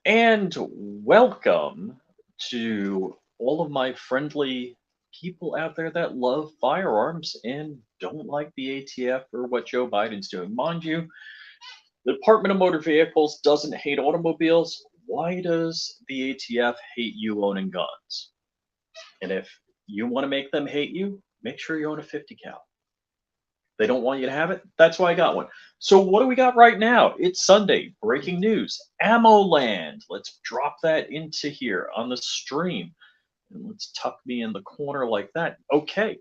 And welcome to all of my friendly people out there that love firearms and don't like the ATF or what Joe Biden's doing. Mind you, the Department of Motor Vehicles doesn't hate automobiles. Why does the ATF hate you owning guns? And if you want to make them hate you, make sure you own a 50 cal. They don't want you to have it. That's why I got one. So what do we got right now? It's Sunday. Breaking news. Ammo Land. Let's drop that into here on the stream. And let's tuck me in the corner like that. Okay.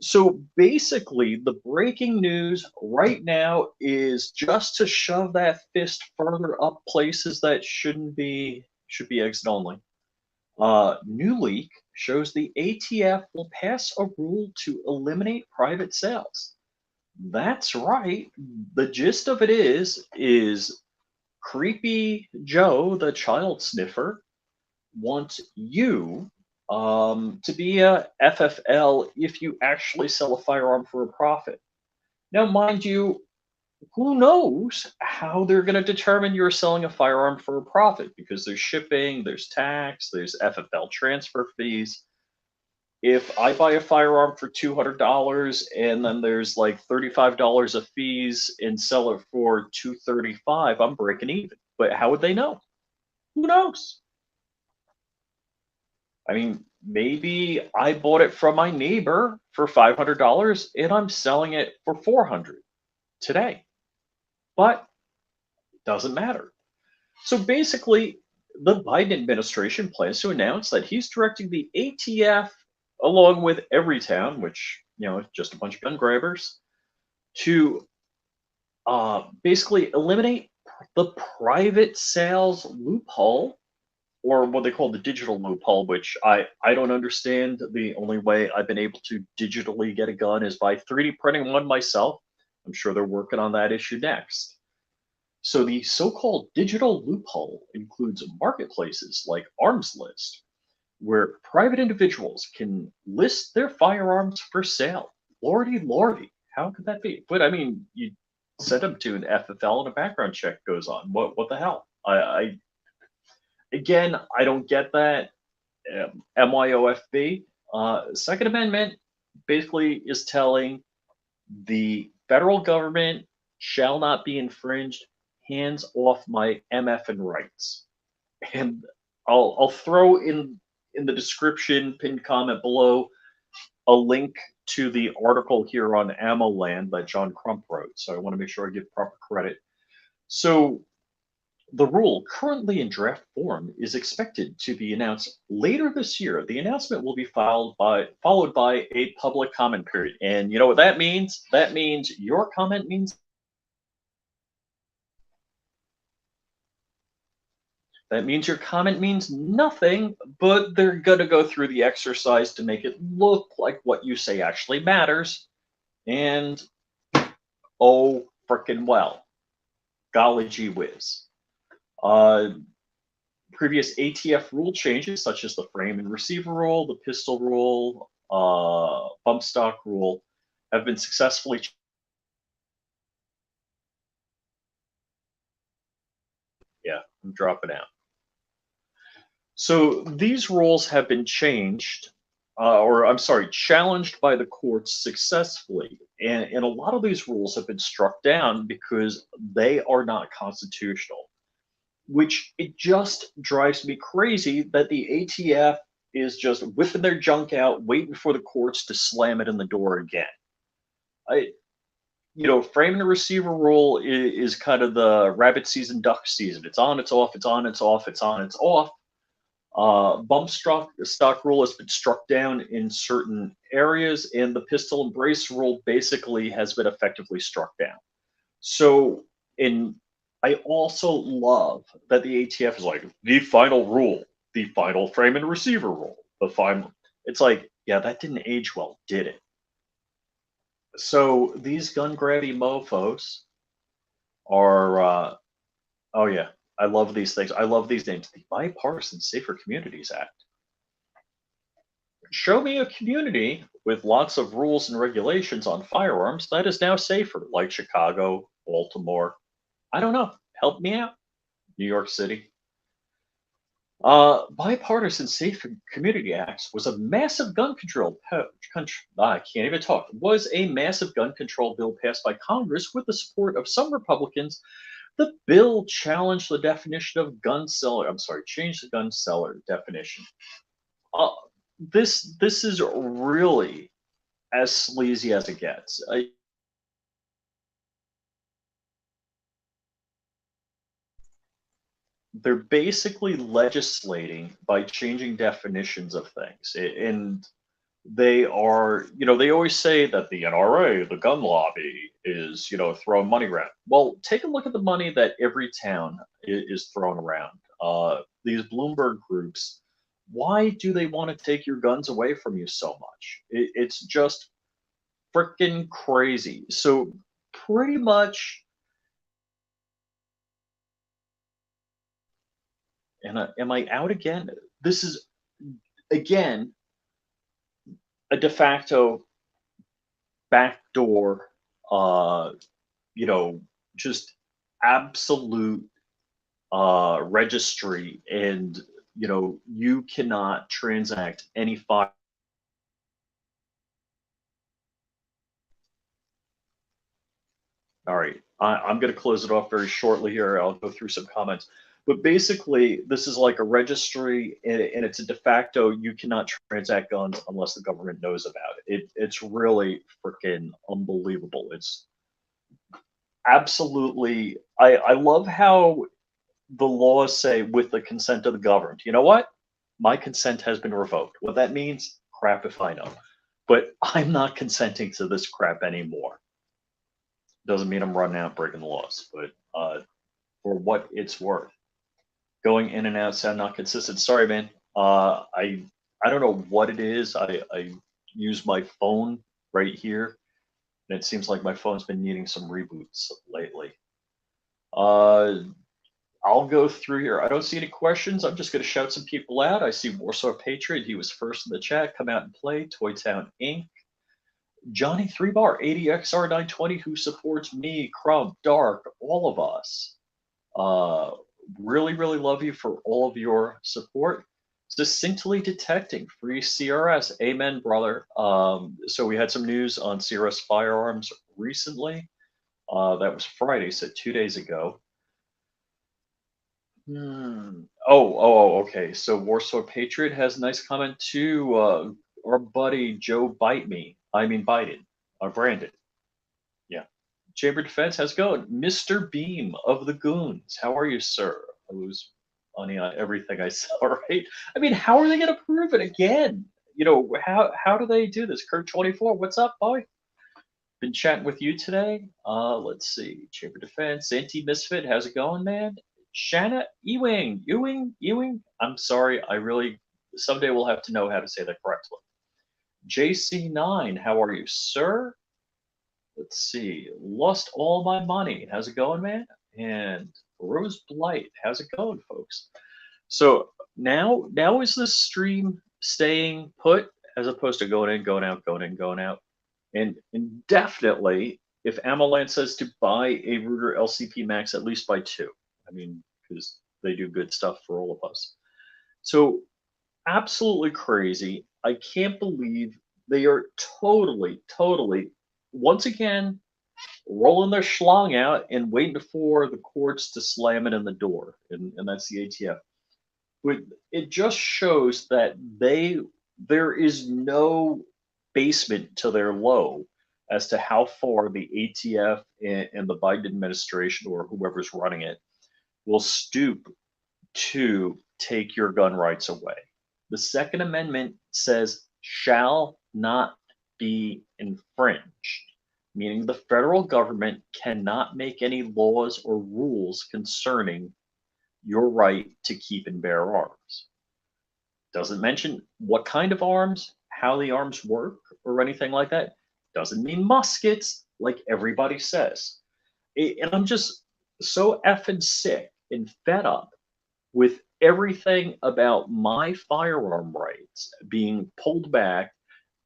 So basically, the breaking news right now is just to shove that fist further up places that should be exit only. New leak shows the ATF will pass a rule to eliminate private sales. That's right. The gist of it is creepy Joe, the child sniffer, wants you to be a FFL if you actually sell a firearm for a profit. Now, mind you, who knows how they're going to determine you're selling a firearm for a profit because there's shipping, there's tax, there's FFL transfer fees. If I buy a firearm for $200 and then there's like $35 of fees and sell it for $235, I'm breaking even. But how would they know? Who knows? I mean, maybe I bought it from my neighbor for $500 and I'm selling it for $400 today. But it doesn't matter. So basically, the Biden administration plans to announce that he's directing the ATF, along with every town, which, is just a bunch of gun grabbers, to basically eliminate the private sales loophole, or what they call the digital loophole, which I don't understand. The only way I've been able to digitally get a gun is by 3D printing one myself. I'm sure they're working on that issue next. So the so-called digital loophole includes marketplaces like Arms List, where private individuals can list their firearms for sale. Lordy, lordy, how could that be? But I mean, you send them to an FFL and a background check goes on. What the hell? I again, I don't get that. MYOFB. Second Amendment basically is telling the federal government shall not be infringed. Hands off my MF and rights. And I'll throw in the description, pinned comment below, a link to the article here on Ammo Land that John Crump wrote. So I want to make sure I give proper credit. So the rule, currently in draft form, is expected to be announced later this year. The announcement will be followed by a public comment period. And you know what that means? That means your comment means your comment means nothing, but they're going to go through the exercise to make it look like what you say actually matters. And oh, frickin' well. Golly gee whiz. Previous ATF rule changes, such as the frame and receiver rule, the pistol rule, bump stock rule, have been successfully. Yeah, I'm dropping out. So these rules have been changed, or I'm sorry, challenged by the courts successfully. And a lot of these rules have been struck down because they are not constitutional, which it just drives me crazy that the ATF is just whipping their junk out, waiting for the courts to slam it in the door again. Frame and receiver rule is kind of the rabbit season, duck season. It's on, it's off, it's on, it's off, it's on, it's off. Bump stock rule has been struck down in certain areas, and the pistol and brace rule basically has been effectively struck down. So, I also love that the ATF is like the final rule, the final frame and receiver rule, the final. It's like, yeah, that didn't age well, did it? So these gun grabby mofos are, oh yeah, I love these things. I love these names. The Bipartisan Safer Communities Act. Show me a community with lots of rules and regulations on firearms that is now safer, like Chicago, Baltimore. I don't know. Help me out. New York City. Bipartisan Safe Community Acts was a massive gun control. I can't even talk. Was a massive gun control bill passed by Congress with the support of some Republicans. The bill challenged the definition of gun seller. I'm sorry, changed the gun seller definition. Uh, this is really as sleazy as it gets. They're basically legislating by changing definitions of things, and they are, they always say that the NRA, the gun lobby, is, throwing money around. Well, take a look at the money that every town is throwing around. These Bloomberg groups, why do they want to take your guns away from you so much? It's just freaking crazy. So, pretty much, and am I out again? This is, again, a de facto backdoor, uh, you know, just absolute registry, and you cannot transact any file. All right, I'm going to close it off very shortly here. I'll go through some comments. But basically, this is like a registry, and it's a de facto. You cannot transact guns unless the government knows about it. It's really freaking unbelievable. It's absolutely. I love how the laws say with the consent of the governed. You know what? My consent has been revoked. What that means, crap if I know. But I'm not consenting to this crap anymore. Doesn't mean I'm running out breaking the laws, but for what it's worth, going in and out sound not consistent. Sorry, man. I don't know what it is. I use my phone right here, and it seems like my phone's been needing some reboots lately. Uh, I'll go through here. I don't see any questions. I'm just going to shout some people out. I see Warsaw Patriot. He was first in the chat. Come out and play. Toy Town Inc. Johnny 3 Bar, 80XR 920, who supports me, Crumb, Dark, all of us. Uh, really, really love you for all of your support. Succinctly detecting free CRS. Amen, brother. So we had some news on CRS firearms recently. That was Friday, so 2 days ago. Okay. So Warsaw Patriot has a nice comment too. Our buddy Joe Bite Me. I mean Biden. Brandon. Yeah. Chamber Defense, how's it going? Mr. Beam of the Goons. How are you, sir? I was on everything I saw, right? I mean, how are they going to prove it again? How do they do this? Kurt 24, what's up, boy? Been chatting with you today. Let's see. Chamber Defense, Anti Misfit, how's it going, man? Shanna Ewing. I'm sorry. I really someday we'll have to know how to say that correctly. JC9, how are you, sir? Let's see. Lost all my money. How's it going, man? And Rose Blight, how's it going, folks? So now is this stream staying put as opposed to going in, going out, going in, going out? And definitely, if Amalant says to buy a Ruger LCP Max, at least buy two. I mean, because they do good stuff for all of us. So absolutely crazy. I can't believe they are totally, once again, rolling their schlong out and waiting for the courts to slam it in the door. And that's the ATF. But it just shows that there is no basement to their low as to how far the ATF and the Biden administration or whoever's running it will stoop to take your gun rights away. The Second Amendment says shall not be infringed, meaning the federal government cannot make any laws or rules concerning your right to keep and bear arms. Doesn't mention what kind of arms, how the arms work, or anything like that. Doesn't mean muskets, like everybody says. And I'm just so effing sick and fed up with everything about my firearm rights being pulled back,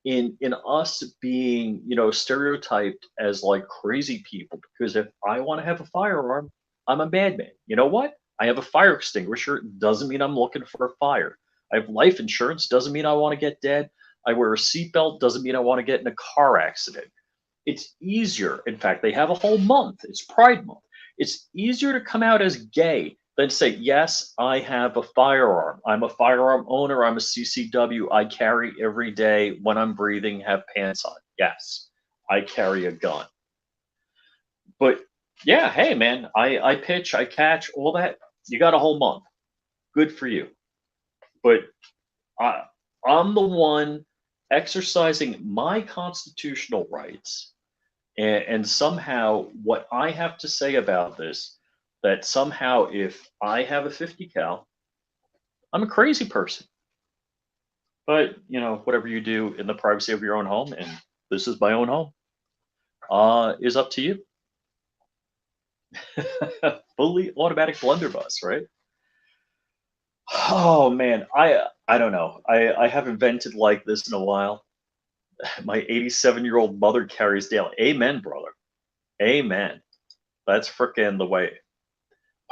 in us being, stereotyped as like crazy people, because if I want to have a firearm, I'm a madman. You know what? I have a fire extinguisher, doesn't mean I'm looking for a fire. I have life insurance, doesn't mean I want to get dead. I wear a seatbelt, doesn't mean I want to get in a car accident. It's easier. In fact, they have a whole month. It's Pride Month. It's easier to come out as gay than say, yes, I have a firearm. I'm a firearm owner. I'm a CCW. I carry every day when I'm breathing, have pants on. Yes, I carry a gun. But yeah, hey, man, I pitch, I catch, all that. You got a whole month. Good for you. But I, I'm the one exercising my constitutional rights, and somehow what I have to say about this, that somehow if I have a 50 cal, I'm a crazy person. But whatever you do in the privacy of your own home, and this is my own home, is up to you. Fully automatic blunderbuss, right? Oh man, I don't know. I haven't vented like this in a while. My 87-year-old mother carries daily. Amen, brother. Amen. That's frickin' the way.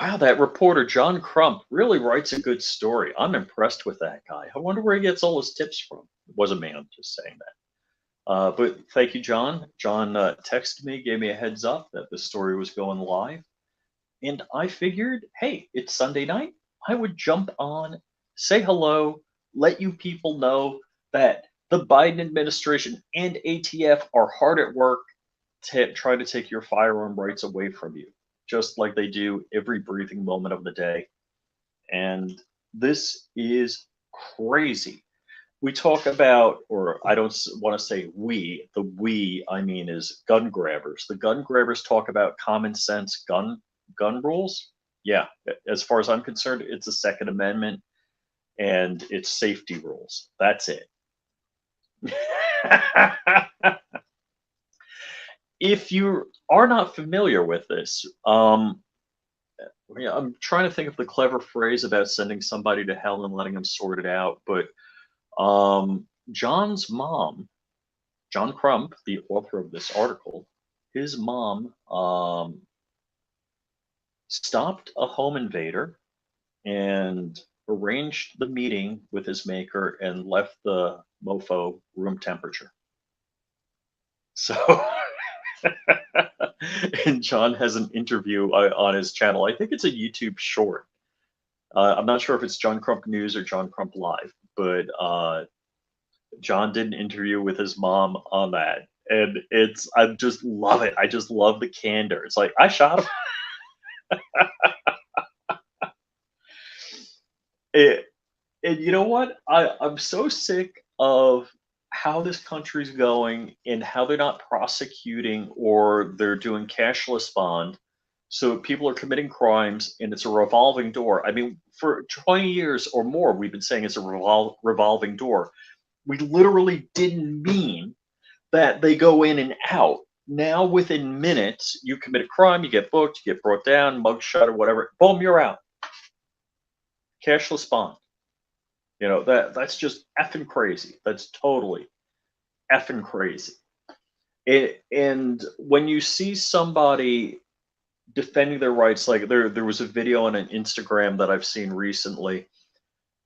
Wow, that reporter John Crump really writes a good story. I'm impressed with that guy. I wonder where he gets all his tips from. It wasn't me. I'm just saying that. But thank you, John. John texted me, gave me a heads up that the story was going live. And I figured, hey, it's Sunday night. I would jump on, say hello, let you people know that the Biden administration and ATF are hard at work to try to take your firearm rights away from you, just like they do every breathing moment of the day. And this is crazy. We talk about, or I don't want to say we, the we I mean is gun grabbers. The gun grabbers talk about common sense gun rules. Yeah, as far as I'm concerned, it's the Second Amendment and it's safety rules. That's it. If you are not familiar with this, I'm trying to think of the clever phrase about sending somebody to hell and letting them sort it out. But John's mom, John Crump, the author of this article, his mom stopped a home invader and arranged the meeting with his maker and left the mofo room temperature. So, and John has an interview on his channel. I think it's a YouTube short. I'm not sure if it's John Crump News or John Crump Live, but John did an interview with his mom on that. And I just love it. I just love the candor. It's like, I shot him. And you know what? I'm so sick of how this country's going and how they're not prosecuting or they're doing cashless bond. So people are committing crimes and it's a revolving door. I mean, for 20 years or more, we've been saying it's a revolving door. We literally didn't mean that they go in and out. Now, within minutes, you commit a crime, you get booked, you get brought down, mugshot or whatever. Boom, you're out. Cashless bond. That's just effing crazy. That's totally effing crazy. And when you see somebody defending their rights, like there was a video on an Instagram that I've seen recently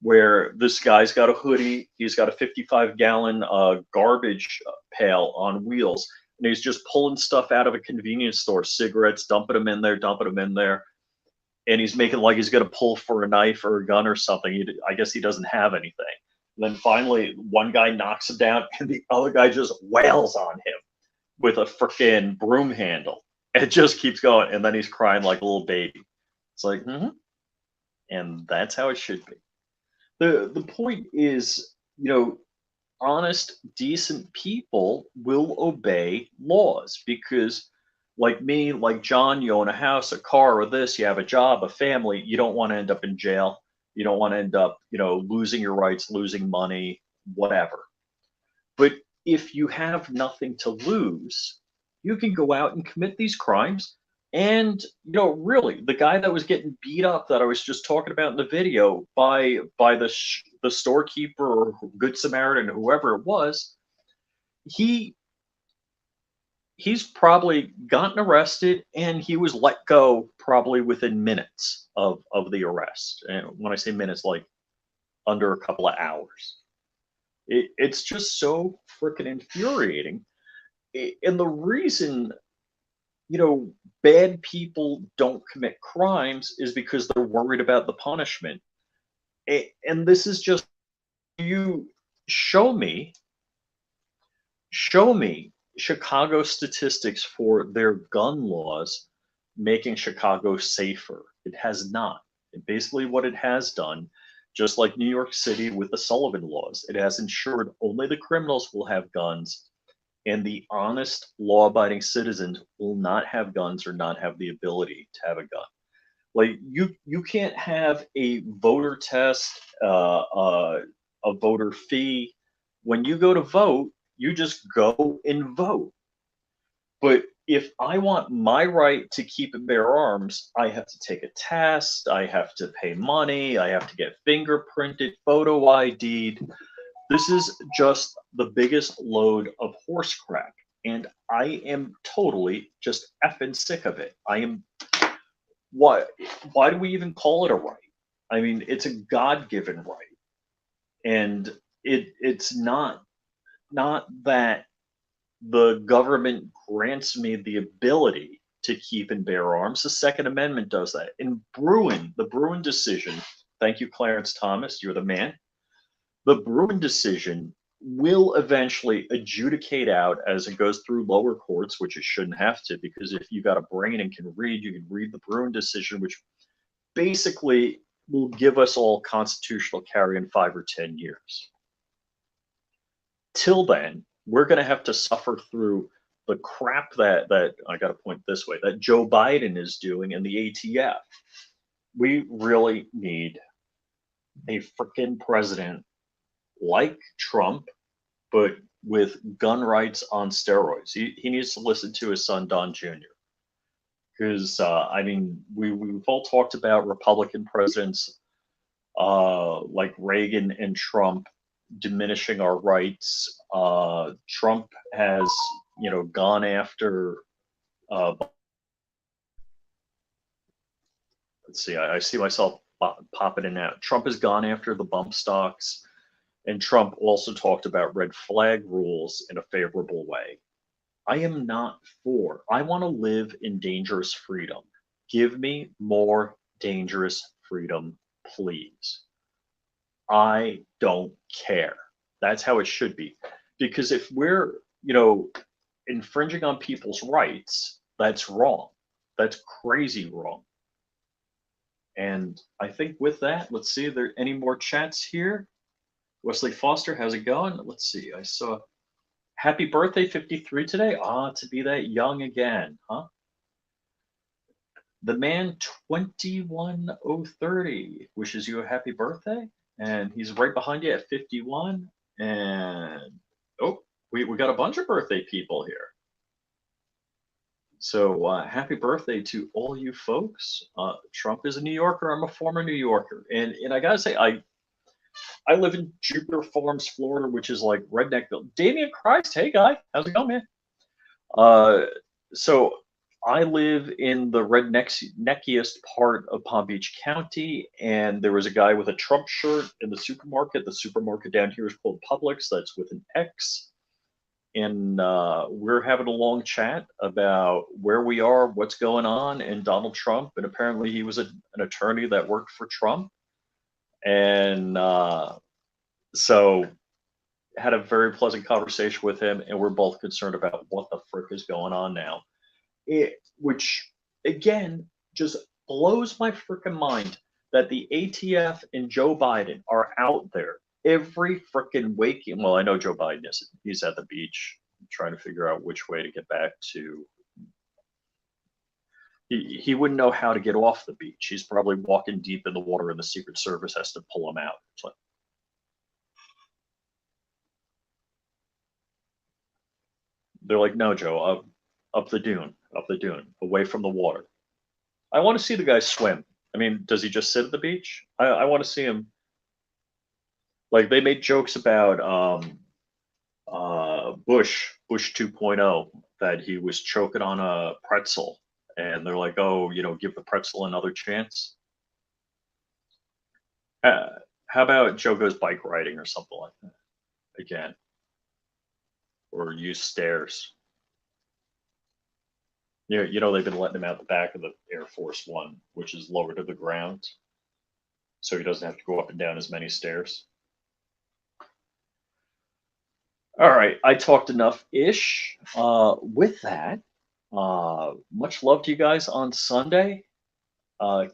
where this guy's got a hoodie, he's got a 55-gallon garbage pail on wheels, and he's just pulling stuff out of a convenience store, cigarettes, dumping them in there. And he's making like he's going to pull for a knife or a gun or something. I guess he doesn't have anything. And then finally, one guy knocks him down, and the other guy just wails on him with a freaking broom handle. It just keeps going, and then he's crying like a little baby. It's like, and that's how it should be. The point is, honest, decent people will obey laws because, like me, like John, you own a house, a car, or this, you have a job, a family, you don't want to end up in jail. You don't want to end up, losing your rights, losing money, whatever. But if you have nothing to lose, you can go out and commit these crimes. And, really, the guy that was getting beat up that I was just talking about in the video by the storekeeper or Good Samaritan, whoever it was, he he's probably gotten arrested and he was let go probably within minutes of the arrest. And when I say minutes, like under a couple of hours. It's just so freaking infuriating. And the reason, you know, bad people don't commit crimes is because they're worried about the punishment. And this is just, you show me show me Chicago statistics for their gun laws making Chicago safer. It has not. And basically, what it has done, just like New York City with the Sullivan laws, it has ensured only the criminals will have guns, and the honest, law abiding citizens will not have guns or not have the ability to have a gun. Like you can't have a voter test, a voter fee. When you go to vote, you just go and vote. But if I want my right to keep and bear arms, I have to take a test, I have to pay money, I have to get fingerprinted, photo ID'd. This is just the biggest load of horse crap. And I am totally just effing sick of it. I am why why do we even call it a right? I mean, it's a God-given right. And it's not that the government grants me the ability to keep and bear arms. The Second Amendment does that. In Bruin, the Bruin decision, thank you, Clarence Thomas, you're the man. The Bruin decision will eventually adjudicate out as it goes through lower courts, which it shouldn't have to, because if you got a brain and can read, you can read the Bruin decision, which basically will give us all constitutional carry in 5 or 10 years. Till then, we're going to have to suffer through the crap that I got to point this way, that Joe Biden is doing in the ATF. We really need a freaking president like Trump, but with gun rights on steroids. He needs to listen to his son Don Jr. Because I mean, we've all talked about Republican presidents like Reagan and Trump diminishing our rights. Trump has, gone after. Let's see, I see myself popping in and out. Trump has gone after the bump stocks, and Trump also talked about red flag rules in a favorable way. I am not for. I want to live in dangerous freedom. Give me more dangerous freedom, please. I don't care. That's how it should be. Because if we're, infringing on people's rights, that's wrong. That's crazy wrong. And I think with that, let's see, are there any more chats here? Wesley Foster, how's it going? Let's see. I saw happy birthday 53 today. To be that young again, huh? The man 21030 wishes you a happy birthday, and he's right behind you at 51. And we got a bunch of birthday people here. So happy birthday to all you folks. Trump is a New Yorker. I'm a former New Yorker, and I gotta say, I live in Jupiter Farms, Florida, which is like redneckville. Damian Christ, hey guy, how's it going, man? So I live in the redneckiest part of Palm Beach County, and there was a guy with a Trump shirt in the supermarket. The supermarket down here is called Publix. That's with an X. And we're having a long chat about where we are, what's going on, and Donald Trump. And apparently he was an attorney that worked for Trump. And so had a very pleasant conversation with him, and we're both concerned about what the frick is going on now. Which again just blows my freaking mind that the ATF and Joe Biden are out there every freaking waking. Well, I know Joe Biden isn't. He's at the beach trying to figure out which way to get back to. He wouldn't know how to get off the beach. He's probably walking deep in the water, and the Secret Service has to pull him out. It's like, they're like, no, Joe, up the dune, away from the water. I want to see the guy swim. I mean, does he just sit at the beach? I want to see him. Like, they made jokes about Bush 2.0. that he was choking on a pretzel, and they're like, "Oh, give the pretzel another chance." Uh, how about Joe goes bike riding or something like that again, or use stairs? They've been letting him out the back of the Air Force One, which is lower to the ground, so he doesn't have to go up and down as many stairs. All right, I talked enough ish. With that, much love to you guys on Sunday.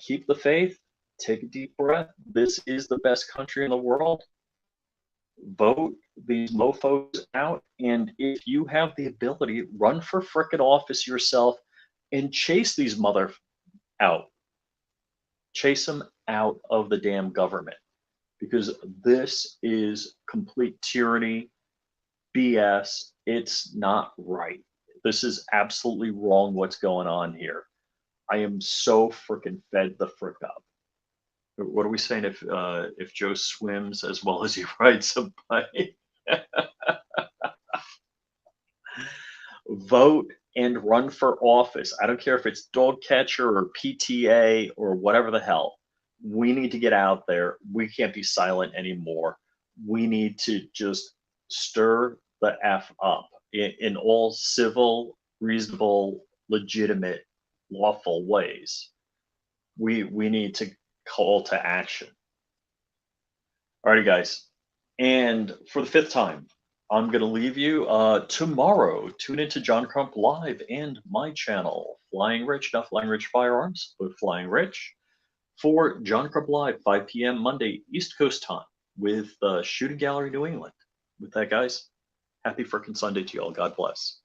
Keep the faith. Take a deep breath. This is the best country in the world. Vote these mofos out. And if you have the ability, run for frickin' office yourself and chase these mother out. Chase them out of the damn government, because this is complete tyranny, BS. It's not right. This is absolutely wrong what's going on here. I am so freaking fed the frick up. What are we saying? If Joe swims as well as he rides a bike, vote and run for office. I don't care if it's dog catcher or PTA or whatever the hell. We need to get out there. We can't be silent anymore. We need to just stir the F up in all civil, reasonable, legitimate, lawful ways. We need to call to action. Alrighty, guys. And for the fifth time, I'm going to leave you tomorrow. Tune into John Crump Live and my channel, Flying Rich, not Flying Rich Firearms, but Flying Rich, for John Crump Live, 5 p.m. Monday, East Coast time, with Shooting Gallery New England. With that, guys, happy frickin' Sunday to y'all. God bless.